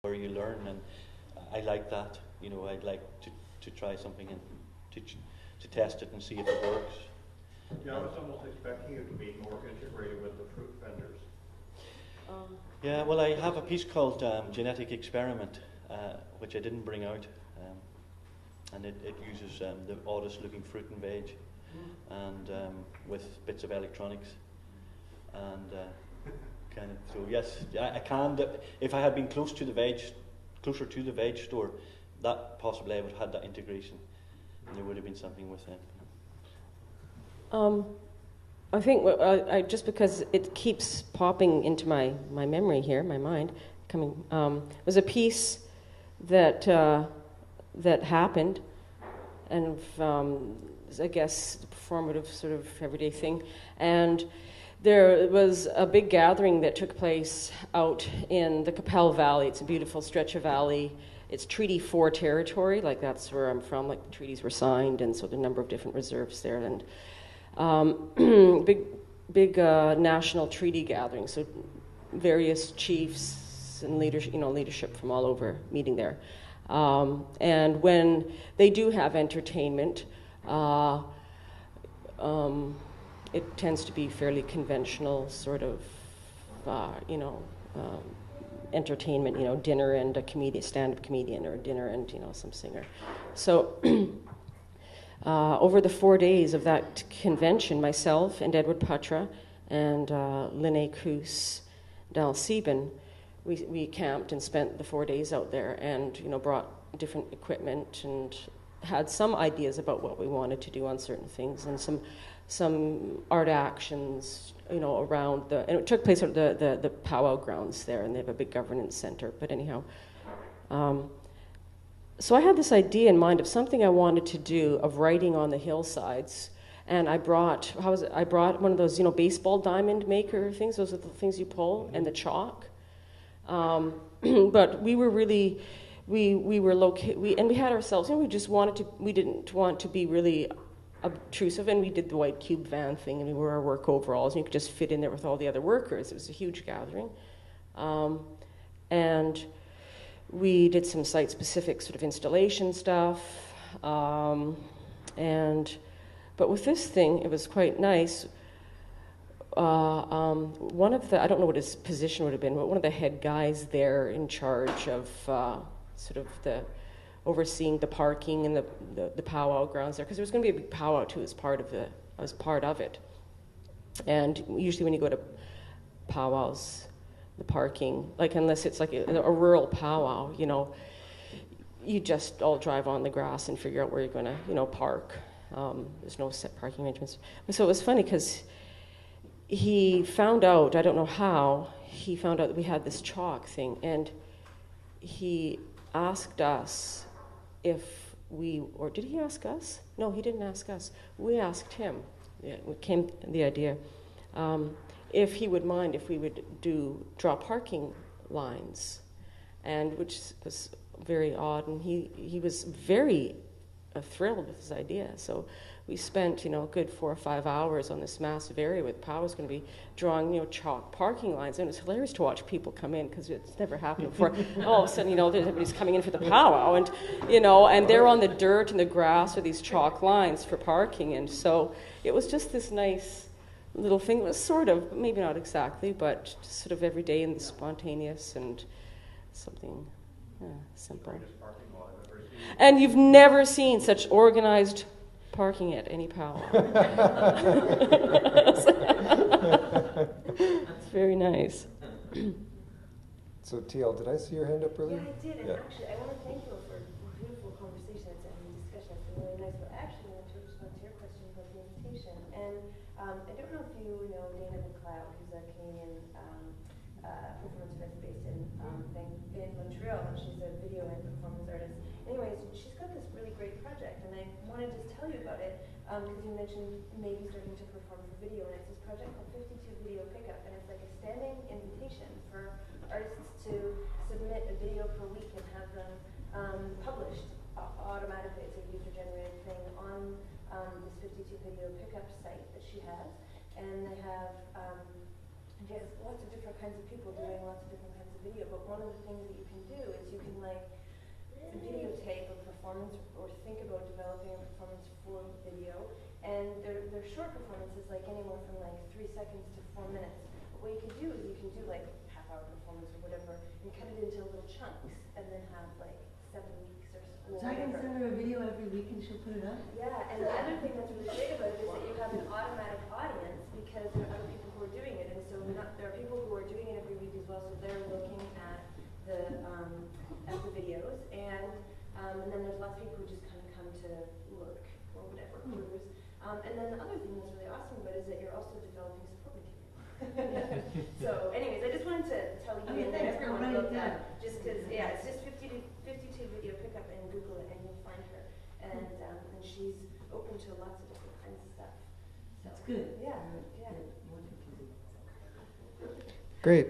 where you learn, and I like that. You know, I'd like to try something and to test it and see if it works. Yeah, I was almost expecting you to be more integrated with the fruit vendors. Yeah, well, I have a piece called Genetic Experiment, which I didn't bring out, and it uses the oddest looking fruit and veg, and with bits of electronics, and kind of, so yes, I can, if I had been closer to the veg store, that possibly I would have had that integration, and there would have been something with it. I think just because it keeps popping into my memory here, my mind, coming, was a piece that happened, and I guess the performative sort of everyday thing, and there was a big gathering that took place out in the Capel Valley. It's a beautiful stretch of valley. It's Treaty 4 territory, like that's where I'm from, like the treaties were signed, and so there are a number of different reserves there, and big national treaty gathering, so various chiefs and leadership from all over meeting there. And when they do have entertainment, it tends to be fairly conventional sort of, entertainment, dinner and a comedian, stand-up comedian, or dinner and, some singer. So over the 4 days of that convention, myself and Edward Putra and Linnae Koos, Dal Sieben, we camped and spent the 4 days out there, and brought different equipment and had some ideas about what we wanted to do on certain things, and some art actions, around and it took place at the powwow grounds there, and they have a big governance center. But anyhow, so I had this idea in mind of something I wanted to do, of writing on the hillsides, and I brought one of those baseball diamond maker things. Those are the things you pull, and the chalk. But we were really, we were located, and we had ourselves. We didn't want to be really obtrusive, and we did the white cube van thing, and we wore our work overalls, and you could just fit in there with all the other workers. It was a huge gathering, and we did some site-specific sort of installation stuff, but with this thing, it was quite nice. One of the, I don't know what his position would have been, but one of the head guys there in charge of sort of the overseeing the parking and the powwow grounds there, because there was going to be a big powwow too as part of it. And usually when you go to powwows, the parking, like unless it's like a rural powwow, you just all drive on the grass and figure out where you're going to, park. There's no set parking arrangements. So it was funny because he found out, I don't know how, he found out that we had this chalk thing, and he asked us if we, or did he ask us? No, he didn't ask us. We asked him. Yeah, it came the idea. If he would mind if we would draw parking lines, and which was very odd, and he was very thrilled with his idea. So we spent a good 4 or 5 hours on this massive area where the powwow was going to be drawing chalk parking lines, and it was hilarious to watch people come in because it's never happened before. All of a sudden everybody's coming in for the powwow, and and they're on the dirt and the grass with these chalk lines for parking, and so it was just this nice little thing. It was sort of, maybe not exactly, but just sort of everyday and spontaneous and something simple. And you've never seen such organized parking at any powwow. It's very nice. So, TL, did I see your hand up earlier? Yeah, I did. And actually, I want to thank you for a beautiful conversation and discussion. It's been really nice. But I actually want to respond to your question about the invitation. And I don't know if you know Dana McLeod, who's a Canadian performance artist based in Montreal. She's a video and performance artist. Anyways, she's got this really great project, and I wanted to tell you about it because you mentioned maybe starting to perform for video, and it's this project called 52 Video Pickup, and it's like a standing invitation for artists to submit a video per week and have them published automatically. It's a user-generated thing on this 52 Video Pickup site that she has, and they have Yes, lots of different kinds of people doing lots of different kinds of video, but one of the things that you can do is you can like videotape a performance or think about developing a performance for video, and they're short performances, like anywhere from like 3 seconds to 4 minutes. But what you can do is you can do like half-hour performance or whatever, and cut it into little chunks, and then have like 7 weeks or So I can send her a video every week and she'll put it up? Yeah, and the other thing that's really great about it is that you have an automatic audience because there are other people who are doing it, and so there are people who are doing it every week as well, so they're looking at the videos, and then there's lots of people who just kind of come to look or whatever, cruise. And then the other thing that's really awesome about it is that you're also developing support material. So anyways, I just wanted to tell you and everyone about that, just because, yeah, it's just 52 video pickup and Google it and you'll find her. And she's open to lots of different kinds of stuff. So, That's good. Yeah, yeah. Great.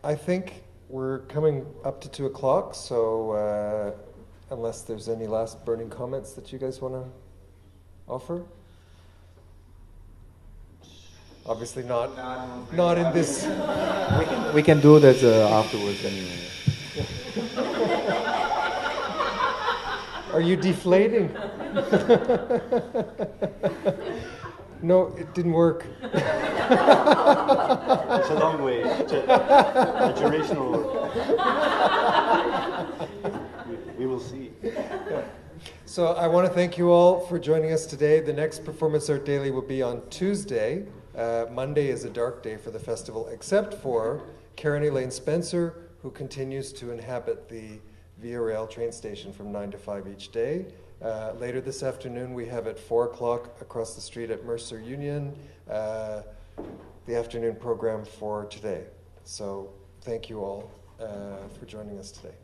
I think we're coming up to 2 o'clock, so unless there's any last burning comments that you guys want to offer? Obviously not in this. We can do that afterwards anyway. Are you deflating? No, it didn't work. It's a long way. It's a durational. We will see. So I want to thank you all for joining us today. The next Performance Art Daily will be on Tuesday. Monday is a dark day for the festival, except for Karen Elaine Spencer, who continues to inhabit the Via Rail train station from 9 to 5 each day. Later this afternoon, we have at 4 o'clock across the street at Mercer Union, the afternoon program for today. So thank you all for joining us today.